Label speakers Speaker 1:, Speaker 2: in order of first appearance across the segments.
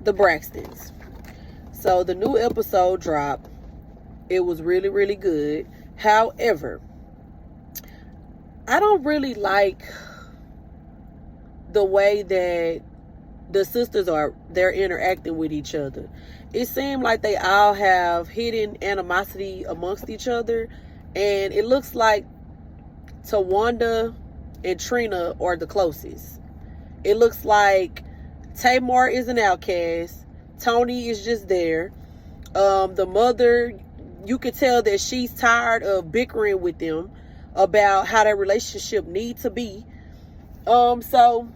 Speaker 1: the Braxtons. So the new episode dropped. It was really, really good. However, I don't really like the way that the sisters they're interacting with each other. It seemed like they all have hidden animosity amongst each other, and it looks like Tawanda and Trina are the closest. It looks like Tamar is an outcast. Tony is just there. The mother, you could tell that she's tired of bickering with them about how their relationship needs to be. So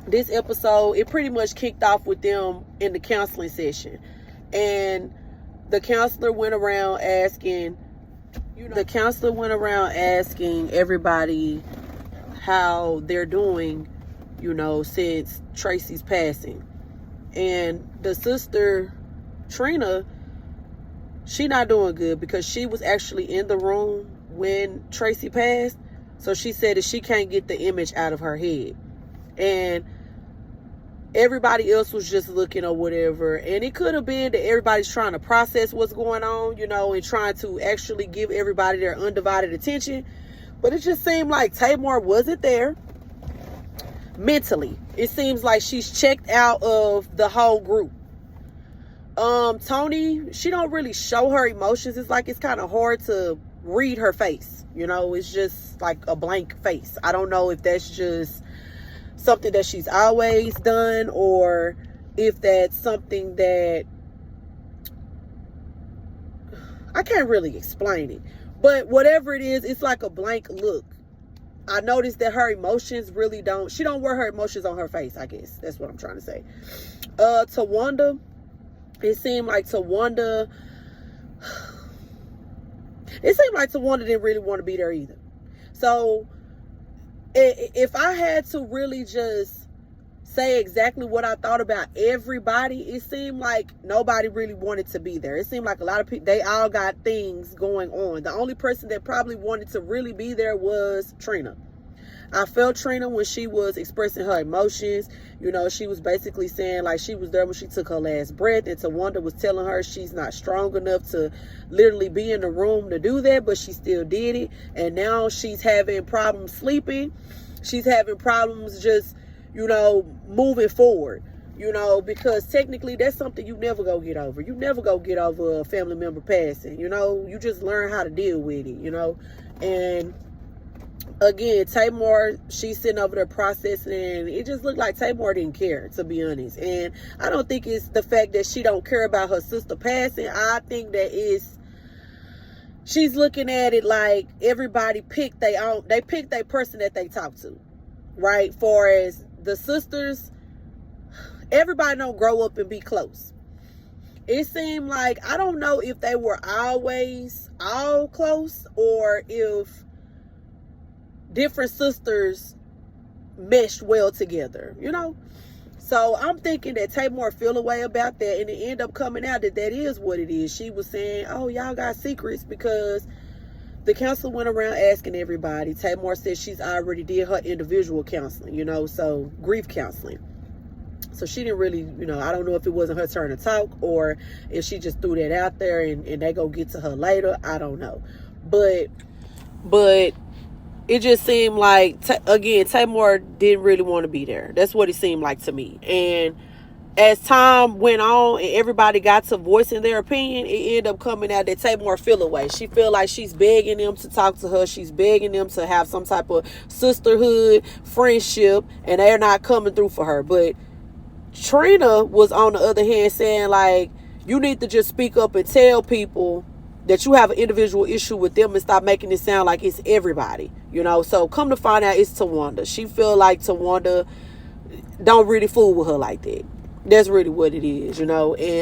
Speaker 1: this episode, it pretty much kicked off with them in the counseling session. And the counselor went around asking everybody how they're doing, since Tracy's passing. And the sister, Trina, she not doing good because she was actually in the room when Tracy passed. So she said that she can't get the image out of her head. And everybody else was just looking or whatever. And it could have been that everybody's trying to process what's going on, and trying to actually give everybody their undivided attention. But it just seemed like Tamar wasn't there mentally. It seems like she's checked out of the whole group. Tony, she don't really show her emotions. It's like it's kind of hard to read her face. It's just like a blank face. I don't know if that's just something that she's always done, or if that's something that I can't really explain it. But whatever it is, it's like a blank look. I noticed that her emotions really she don't wear her emotions on her face, I guess. That's what I'm trying to say. Tawanda, it seemed like Tawanda didn't really want to be there either. So if I had to really just say exactly what I thought about everybody, it seemed like nobody really wanted to be there. It seemed like a lot of people, they all got things going on. The only person that probably wanted to really be there was Trina. I felt Trina when she was expressing her emotions. She was basically saying like she was there when she took her last breath, and Tawanda was telling her she's not strong enough to literally be in the room to do that, but she still did it. And now she's having problems sleeping. She's having problems just, moving forward, because technically that's something you never go get over. You never go get over a family member passing, you just learn how to deal with it, and again, Tamar, she's sitting over there processing, and it just looked like Tamar didn't care, to be honest. And I don't think it's the fact that she don't care about her sister passing. I think that she's looking at it like everybody picked their person that they talk to, right? For as the sisters, everybody don't grow up and be close. It seemed like, I don't know if they were always all close, or if different sisters meshed well together, So I'm thinking that Tamar feel a way about that, and it ended up coming out that is what it is. She was saying, oh, y'all got secrets, because the counselor went around asking everybody. Tamar said she's already did her individual counseling, so grief counseling. So she didn't really, I don't know if it wasn't her turn to talk, or if she just threw that out there and they go get to her later. I don't know. But it just seemed like, again, Tamar didn't really want to be there. That's what it seemed like to me. And as time went on and everybody got to voicing their opinion, it ended up coming out that Tamar feel away. She feel like she's begging them to talk to her. She's begging them to have some type of sisterhood, friendship, and they're not coming through for her. But Trina was, on the other hand, saying like, you need to just speak up and tell people that you have an individual issue with them and stop making it sound like it's everybody, So come to find out, it's Tawanda. She feel like Tawanda don't really fool with her like that. That's really what it is, And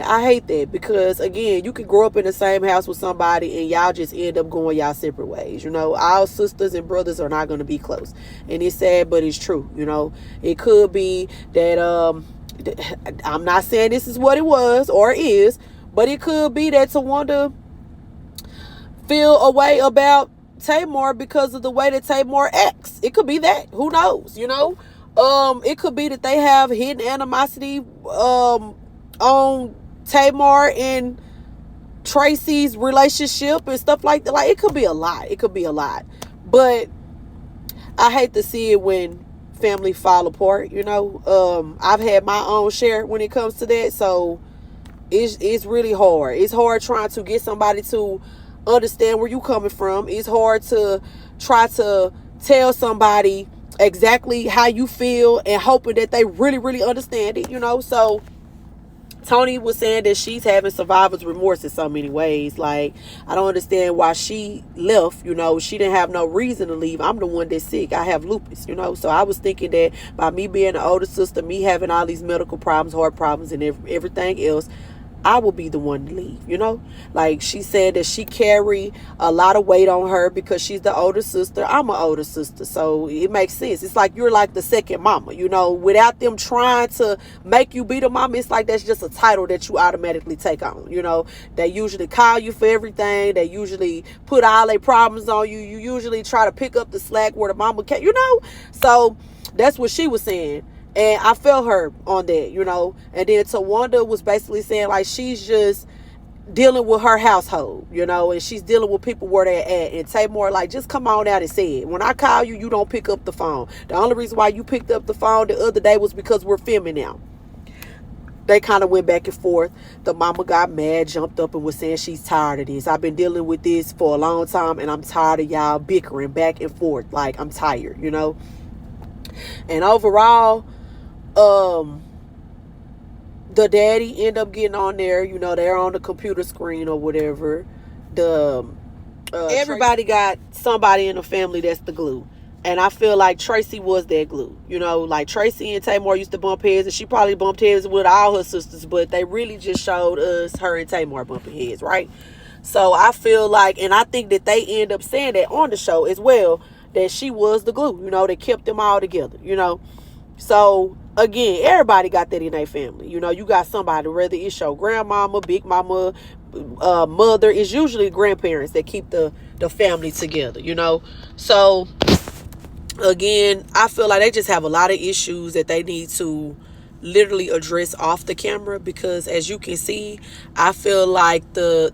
Speaker 1: I hate that, because again, you can grow up in the same house with somebody and y'all just end up going y'all separate ways. Our sisters and brothers are not going to be close. And it's sad, but it's true. It could be that, I'm not saying this is what it was or is, but it could be that Tawanda feel a way about Tamar because of the way that Tamar acts. It could be that. Who knows? It could be that they have hidden animosity on Tamar and Tracy's relationship and stuff like that. Like, it could be a lot. It could be a lot. But I hate to see it when family fall apart, you know. I've had my own share when it comes to that. So it's really hard. It's hard trying to get somebody to understand where you coming from. It's hard to try to tell somebody exactly how you feel and hoping that they really, really understand it, you know. So Tony was saying that she's having survivor's remorse in so many ways. Like, I don't understand why she left. You know, she didn't have no reason to leave. I'm the one that's sick. I have lupus, you know. So I was thinking that by me being the older sister, me having all these medical problems, heart problems, and everything else, I will be the one to leave, you know. Like, she said that she carry a lot of weight on her because she's the older sister. I'm an older sister, so it makes sense. It's like you're like the second mama, you know. Without them trying to make you be the mama, it's like that's just a title that you automatically take on, you know. They usually call you for everything. They usually put all their problems on you. You usually try to pick up the slack where the mama can't, you know. So that's what she was saying. And I felt her on that, you know. And then Tawanda was basically saying, like, she's just dealing with her household, you know, and she's dealing with people where they're at. And Tamar, like, just come on out and say it. When I call you, you don't pick up the phone. The only reason why you picked up the phone the other day was because we're filming now. They kind of went back and forth. The mama got mad, jumped up, and was saying she's tired of this. I've been dealing with this for a long time, and I'm tired of y'all bickering back and forth. Like, I'm tired, you know. And overall, the daddy end up getting on there, you know, they're on the computer screen or whatever. Everybody got somebody in the family that's the glue. And I feel like Tracy was that glue. You know, like Tracy and Tamar used to bump heads, and she probably bumped heads with all her sisters, but they really just showed us her and Tamar bumping heads, right? So I feel like, and I think that they end up saying that on the show as well, that she was the glue, you know, that kept them all together, you know. So again, everybody got that in their family. You know, you got somebody, whether it's your grandmama, big mama, mother, it's usually grandparents that keep the family together, you know. So again, I feel like they just have a lot of issues that they need to literally address off the camera, because as you can see, I feel like the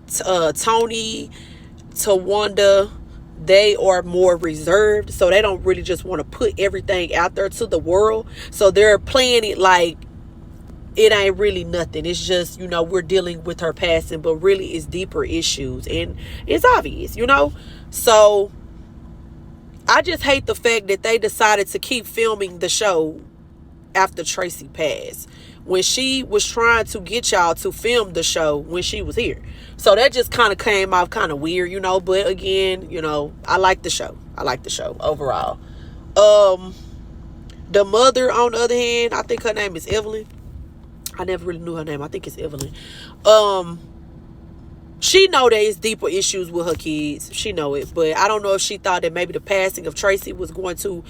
Speaker 1: Tony, Tawanda, they are more reserved, so they don't really just want to put everything out there to the world. So they're playing it like it ain't really nothing. It's just, you know, we're dealing with her passing, but really it's deeper issues, and it's obvious, you know. So I just hate the fact that they decided to keep filming the show after Tracy passed, when she was trying to get y'all to film the show when she was here. So that just kind of came off kind of weird, you know. But again, you know, I like the show. I like the show overall. The mother, on the other hand, I think her name is Evelyn. I never really knew her name. I think it's Evelyn. She know there's deeper issues with her kids. She know it. But I don't know if she thought that maybe the passing of Tracy was going to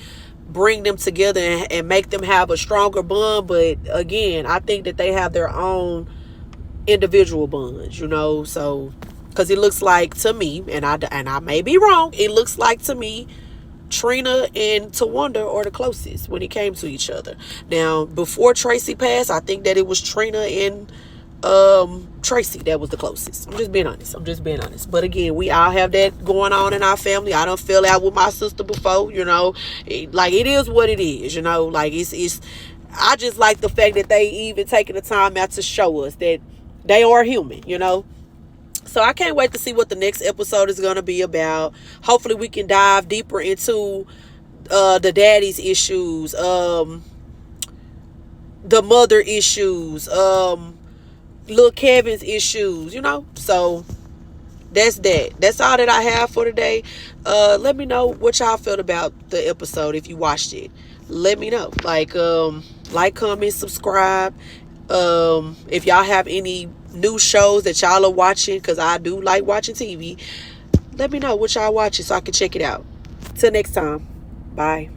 Speaker 1: bring them together and make them have a stronger bond. But again, I think that they have their own individual bonds, you know. So, because it looks like to me, and I may be wrong, it looks like to me Trina and Tawanda are the closest when it came to each other. Now, before Tracy passed, I think that it was Trina and Tracy that was the closest. I'm just being honest. But again, we all have that going on in our family. I done fell out with my sister before, you know. Like, it is what it is, you know. Like, it's I just like the fact that they even taking the time out to show us that they are human, you know. So I can't wait to see what the next episode is going to be about. Hopefully we can dive deeper into the daddy's issues, the mother issues, little Kevin's issues, you know. So that's that. That's all that I have for today. Let me know what y'all felt about the episode. If you watched it, let me know. Like, comment, subscribe. If y'all have any new shows that y'all are watching, because I do like watching TV, let me know what y'all watching so I can check it out. Till next time, bye.